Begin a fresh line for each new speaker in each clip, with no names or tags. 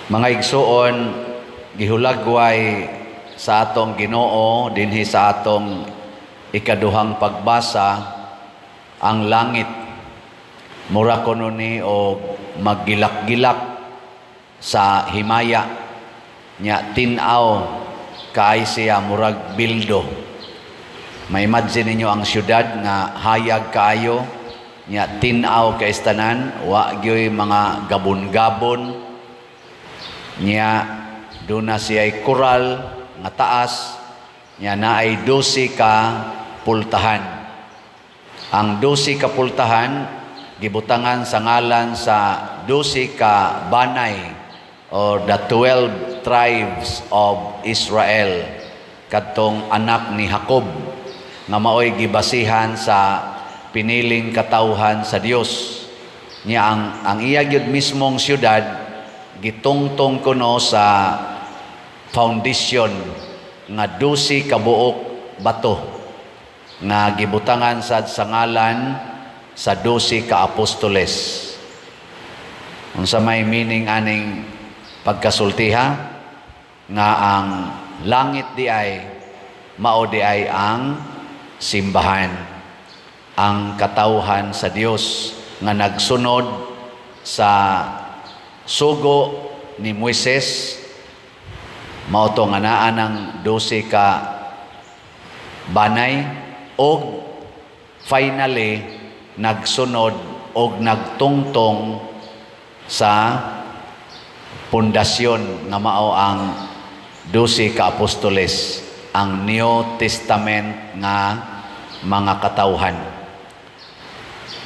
Mga igsuon, gihulagway sa atong Ginoo dinhi sa atong ikaduhang pagbasa ang langit. Mura kuno ni o maggilak-gilak sa himaya nya tin-aw kaay siya murag bildo. May-imagine ninyo ang syudad nga hayag kaayo nya tin-aw kay istanan, wa gyoy mga gabon-gabon nya duna siya'y koral nga taas nya naay 12 ka pultahan. Ang 12 ka pultahan gibutangan sa ngalan sa 12 ka banay or the 12 tribes of Israel, kadtong anak ni Jacob nga maoy gibasihan sa piniling katawhan sa Dios. Nya ang iya gyud mismong syudad gitungtong kuno sa foundation nga 12 ka buok bato nga gibutangan sa ngalan sa 12 ka apostoles. Unsa may meaning aning pagkasultiha nga ang langit di ay mao di ay ang simbahan, ang katawhan sa Dios nga nagsunod sa sugo ni Moises. Mao to nga naa ng 12 ka banay og finally nagsunod og nagtungtong sa pundasyon nga mao ang 12 ka apostoles, ang New Testament nga mga katawhan.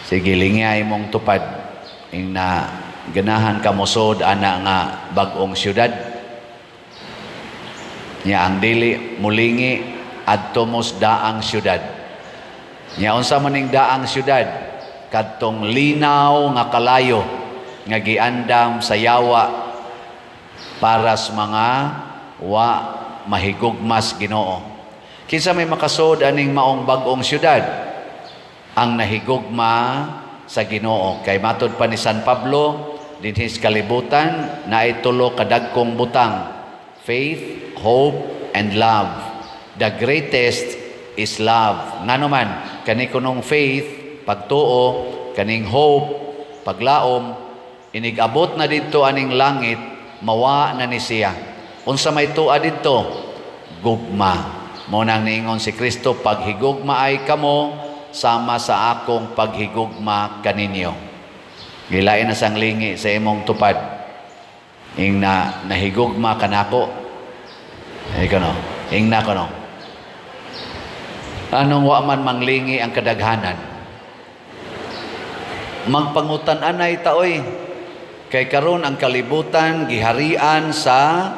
Sige, lingay mong tupad na ganahan ka mosod ana nga bag-ong syudad nya ang dili mulingi adto mos daang syudad. Nya unsa man ning daang syudad? Kadtong linaw nga kalayo nga giandam sa yawa para sa mga wa mahigugmas Ginoo. Kinsa may makasod aning maong bag-ong syudad? Ang nahigugma sa Ginoo. Kay matod pa ni San Pablo dinhi sa kalibutan naay tulo ka dagkong butang: faith, hope, and love. The greatest is love. Ngano man kani kunong faith pagtuo, kaning hope paglaom, inigabot na didto aning langit mawa na ni siya. Unsa may tuwa didto? Gugma. Mao nang niingon si Kristo, paghigugma ay kamo sama sa akong paghigugma kaninyo. Gilain na sang lingi sa imong tupad. Ing na nahigugma kanako. Ay kono. Ing na kono. Anong wa man manglingi ang kadaghanan? Magpangutan anay taoy. Kay karon ang kalibutan giharian sa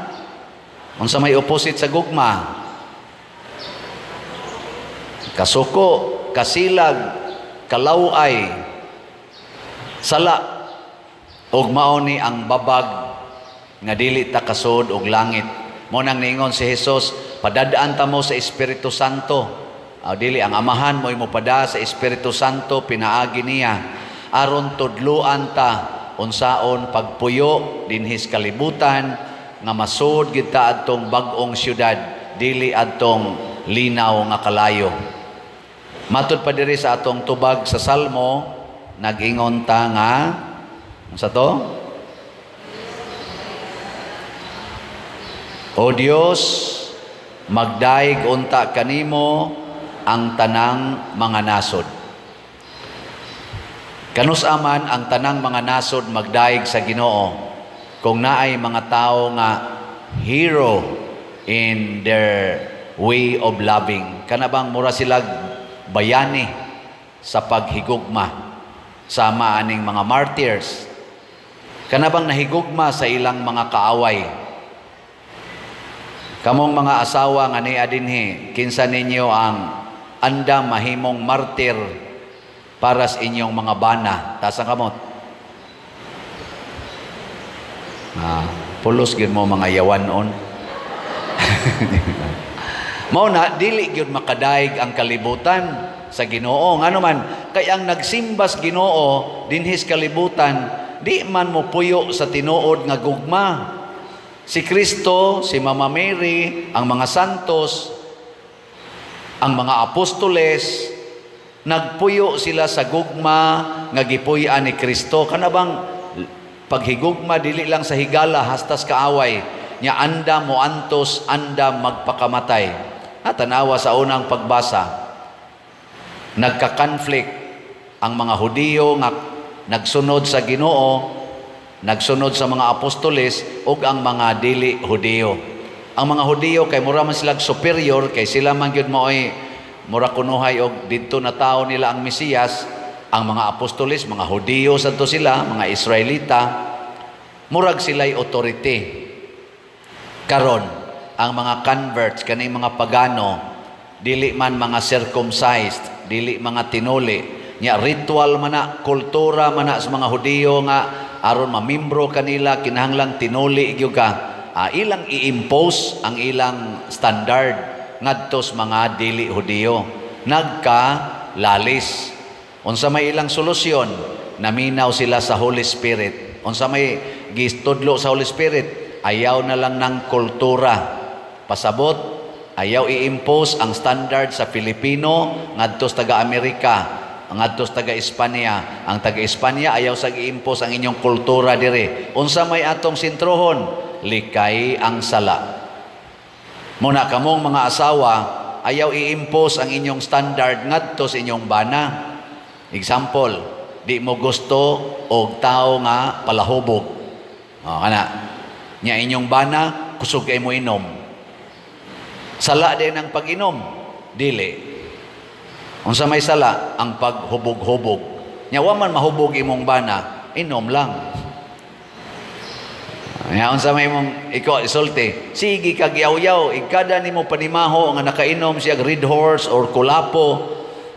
unsa may opposite sa gugma. Kasuko, kasilag, kalaway, sala, ug mao ni ang babag nga dili ta kasud og langit. Mo nang niingon si Jesus, padadaan ta mo sa Espiritu Santo. Dili ang amahan mo pada sa Espiritu Santo pinaagi niya aron tudluan ta unsaon pagpuyo dinhi sa kalibutan nga masud gid ta adtong bag-ong syudad, dili adtong linaw nga kalayo. Matud pa diri sa atong tubag sa Salmo, nag-ingon ta nga unsa to? O Dios, magdaig unta kanimo ang tanang mga nasod. Kanus aman ang tanang mga nasod magdaig sa Ginoo kung naay mga tao nga hero in their way of loving. Kana bang mura sila bayani sa paghigugma sama aning mga martyrs? Kana bang nahigugma sa ilang mga kaaway? Kamong mga asawa nga niya dinhi, kinsa ninyo ang andam mahimong martir para sa inyong mga bana? Tasa kamot. Pulos gyud mo mga yawanon. Mao na dili gyud makadaig ang kalibutan sa Ginoo. Ngano man kay ang nagsimbas Ginoo dinhi sa kalibutan, di man mo puyo sa tinuod nga gugma. Si Kristo, si Mama Mary, ang mga santos, ang mga apostoles, nagpuyo sila sa gugma nga gipuy-an ni Kristo. Kana bang paghigugma dili lang sa higala hastas kaaway, nya anda mo antos, anda magpakamatay. Tanawa sa unang pagbasa, nagka-conflict ang mga Hudiyo nga nagsunod sa Ginoo, nagsunod sa mga apostoles, ug ang mga dili Hudiyo. Ang mga Hudiyo kay mura man sila superior, kay sila man gyud maoy mura kunuhay og didto na tao nila ang Mesiyas. Ang mga apostoles, mga Hudiyo sadto sila, mga Israelita, murag sila'y authority. Karon, ang mga converts, kaning mga pagano, dili man mga circumcised, dili mga tinuli, nya ritual man na, kultura man na sa mga Hudiyo nga, aron mamimbro kanila, kinahanglang tinuli gyud ka. Ilang i-impose ang ilang standard ngadto sa mga dili Hudiyo. Nagka-lalis. Unsa may ilang solusyon, naminaw sila sa Holy Spirit. Unsa may gistudlo sa Holy Spirit, ayaw na lang ng kultura. Pasabot, ayaw i-impose ang standard sa Filipino ngadto sa taga-Amerika, ngadto sa taga-Espanya. Ang taga-Espanya ayaw sa i-impose ang inyong kultura dire. Unsa may atong sintrohon, likay ang sala. Muna kamong mga asawa, ayaw i-impose ang inyong standard ngadto sa inyong bana. Example, di mo gusto og tao nga palahubog. Nya inyong bana, kusog kay mo inom. Sala din ang pag-inom, dili. Unsa may sala, ang paghubog-hubog. Nya wa man mahubog imong bana, inom lang. Nya unsa may mong ikaw isulti, sige kag yaw-yaw, ikada nimo panimaho nga nakainom siya red horse or kulapo.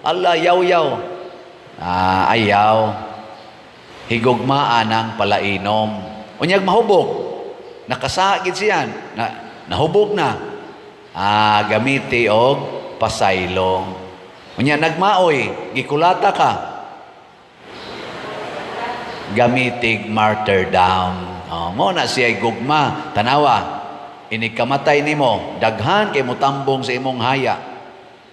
Ala yaw-yaw. Ayaw. Higugmaan ang palainom. Unyag mahubog. Nakasagid siya. Nahubog na. Gamiti og pasaylo. Unya nagmaoy, gikulata ka. Gamitig martyrdom. Mo na siya gugma. Tanawa, inikamatay nimo, daghan kay mutambong sa imong haya.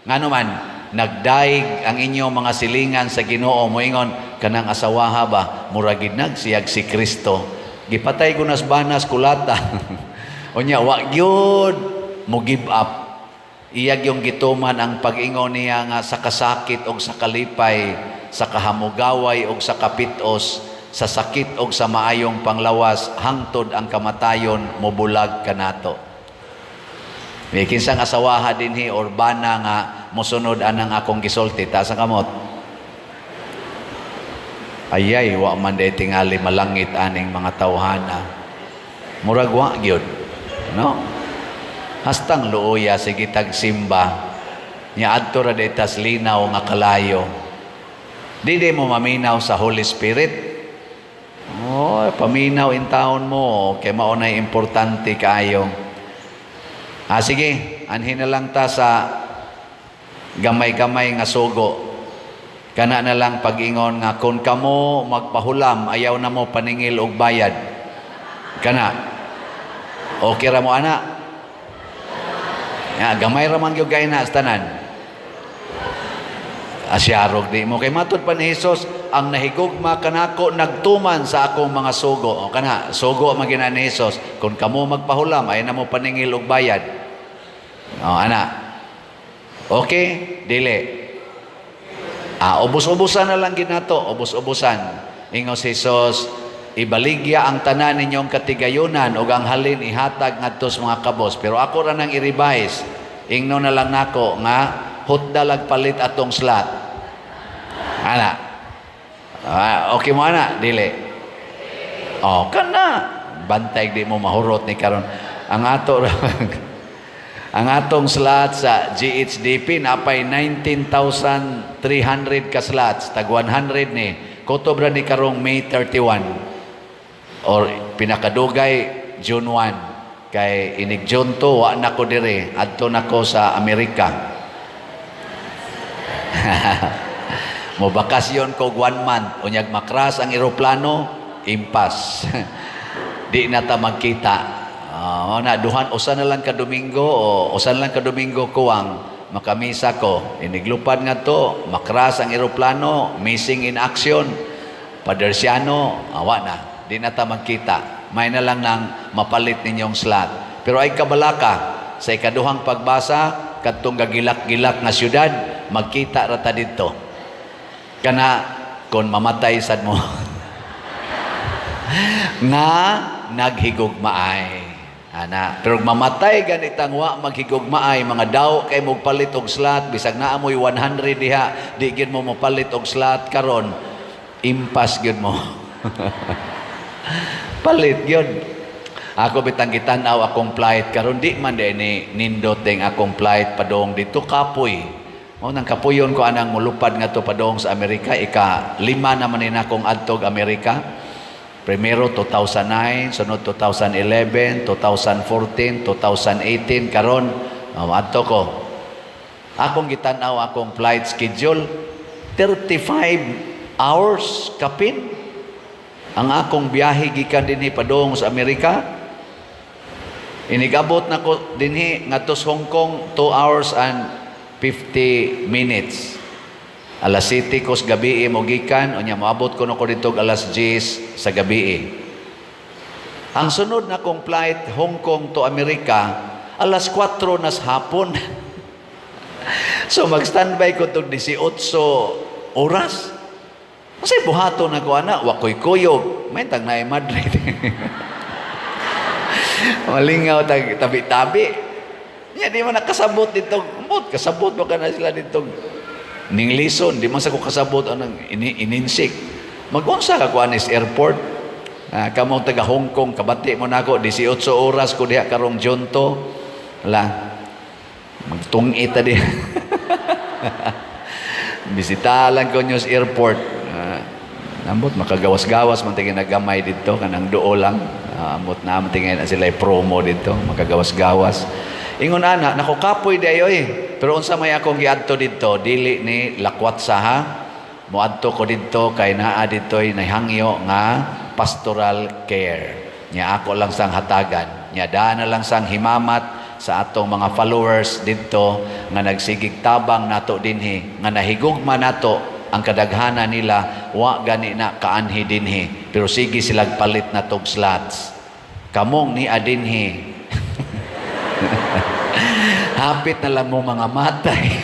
Ngano man, nagdaig ang inyong mga silingan sa Ginoo, moingon kanang asawaha ba muragid nagsiyag si Kristo, gipatay ko nas banas kulata. Unya wa gyud mo give up. Iyag yung gituman ang pag-ingon niya nga sa kasakit og sa kalipay, sa kahamugaway og sa kapitos, sa sakit og sa maayong panglawas, hangtod ang kamatayon mobulag kanato. May kinsang asawaha dinhi or bana nga mosunod anang akong gisulti ta sa kamot. Ayay wa man day tingali malangit aning mga tawhana. Murag wa gyud, no? Hastang luoya sige tag simba. Nya adto ra detas linaw nga kalayo. Di mo maminaw sa Holy Spirit. Paminaw in taon mo kay mao nay importante kaayo. Sige, anhin na lang ta sa gamay-gamay nga sugo. Kana na lang pag-ingon nga kung kamo magpahulam, ayaw na mo paningil og bayad. Kana. Okay ra mo ana? Gamay ra man gyud kay na sa tanan. Asyarog di mo kay matud pa ni Hesus, ang nahigugma kanako nagtuman sa akong mga sugo. Kana, sugo man gina ni Hesus, kung kamo magpahulam, ayaw na mo paningil og bayad. Ana. Okay, dili. Ubos-ubusan na lang ginato, ubos-ubusan. Ingon si Jesus, ibaligya ang tanan ninyong katigayunan ug ang halin ihatag ngadto sa mga kabos. Pero ako ra nang i-revise. Ingno na lang nako nga hutdalag palit atong slot. Ana. Okay mo ana, dili. Kana. Bantay di mo mahurot ni karon. Ang ato ang atong slots sa GHDP napay 19,300 ka slots, tag 100 ni. Kutobra ni karong May 31 or pinakadugay June 1. Kay inig June 2 wa nako dire, adto nako sa Amerika. Mo bakasyon ko 1 month, unyag makras ang eroplano, impas. Di na ta magkita. na duhan usa na lang ka Domingo o usa na lang ka Domingo kuwang makamisa ko. Iniglupad nga to, makras ang eroplano, missing in action. Padersiano, awa na. Di na ta magkita. May na lang nang mapalit ninyong slot. Pero ay kabalaka, sa ikaduhang pagbasa, katong gagilak-gilak na syudad, magkita rata dito. Kana, kung mamatay sad mo, nga naghigugmaay. Ana, pero mamatay ganitang wa maghigugmaay, mga daw kay mo palit og slot, bisag naa mo'y 100 diha, di gyud mo mapalit og slot karon, impas gyud mo. Palit gyud. Ako bitang gitanaw akong flight karon, di man ni nindot ding akong flight padong dito Kapoy. Mo nang kapuyon ko anang mulupad nga to padong sa Amerika, ika-5 naman ni akong adtog Amerika. Primero 2009, sunod 2011, 2014, 2018 karon adto ko. Akong gitanaw akong flight schedule 35 hours kapin ang akong biyahe gikan dinhi padong sa Amerika. Inigabot na ko dinhi ngadto sa Hong Kong 2 hours and 50 minutes. Alas 7 ko sa gabi mo gikan, unya moabot ko no ko dito alas 10 sa gabi. Ang sunod na kong flight Hong Kong to Amerika, alas 4 na sa hapon. So mag-standby ko to 18 oras. Kasi buhato na ko ana, wakoy kuyog, may tag na Madrid. Malingaw tag tabi-tabi. Nya di man nakasabot dito, kasabot mo kana sila dito. Ning lison, di man sa ko kasabot anang ininsik. Mag-unsa ka kuanis airport. Kamong taga Hong Kong, kabati mo na ako, 18 oras ko diha karong Junto. Wala. Magtungit ta di. Bisita lang ko news airport. Ambot makagawas-gawas man tingin nagamay dito kanang duo lang. Ambot na man tingin na sila promo dito, makagawas-gawas. Ingon ana, nako kapoy dayo Pero unsa may akong giadto dito, dili ni lakwat saha. Moadto ko dito kay naa ditoy nahangyo nga pastoral care. Nya ako lang sang hatagan. Nya daan na lang sang himamat sa atong mga followers dito nga nagsigig tabang nato dinhi, nga nahigugma nato ang kadaghana nila wa gani na kaanhi dinhi. Pero sige silag palit na tog slots. Kamong ni adinhi. Hapit na lang mo mga matay.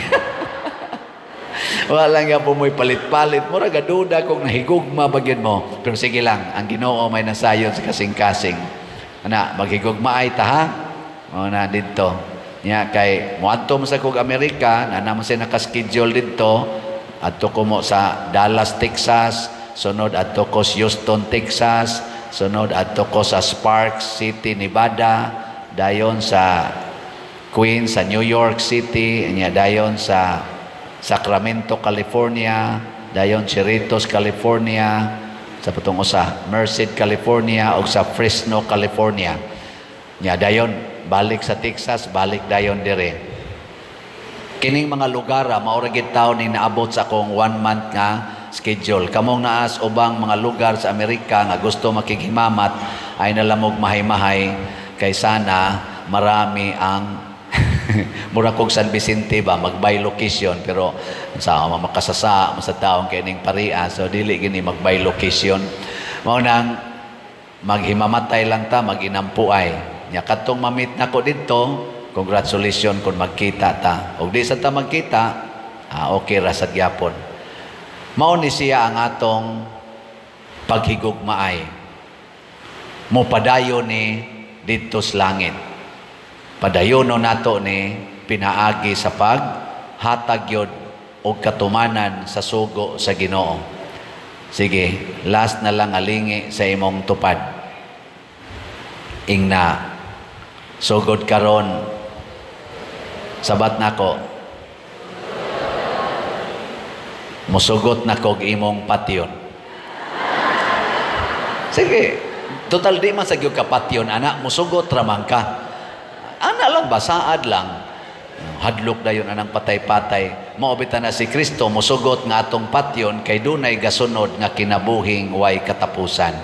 Wala nga po mo'y palit-palit. Mura gaduda kung nahigugma bagyan mo. Pero sige lang, ang Ginoo may nasayon sa kasing-kasing. Ana, maghigugma ay ta ha? O na dito. Nya kay muadto mo sa kog Amerika, na naman siya nakaschedule dito. Adto ko mo sa Dallas, Texas. Sunod adto ko sa Houston, Texas. Sunod adto ko sa Sparks City, Nevada. Dayon sa Queens, sa New York City, nya dayon sa Sacramento, California, dayon Cerritos, California, sa putong usa, Merced, California, o sa Fresno, California. Nya dayon balik sa Texas, balik dayon dire. Kining mga lugar maura gid taon ni naabot sa akong 1 month nga schedule. Kamong naas ubang mga lugar sa Amerika nga gusto makighimamat ay nalamog mahay-mahay kay sana marami ang mura kog San Vicente ba mag-buy location, pero sa makasasa sa taong kining paria, so dili gini mag-buy location. Mao nang maghimamatay lang ta, maginampuay. Nya katong mamit nako dito, congratulations kung magkita ta. Og di sa ta magkita, okay ra sad gyapon. Mao ni siya ang atong paghigugmaay. Mo padayon ni dito sa langit. Padayono nato ni pinaagi sa paghatag yod o katumanan sa sugo sa Ginoo. Sige, last na lang alingi sa imong tupad. Ingna, sugod karon, sabat nako, musugot na kog imong patyon. Sige, total di man sa gyud ka patyon, anak, musugot ramang ka. Ana lang, basaad lang. Hadlok dayon anang patay-patay. Maobitan na si Kristo, musugot nga atong patyon, kay dunay gasunod nga kinabuhing way katapusan.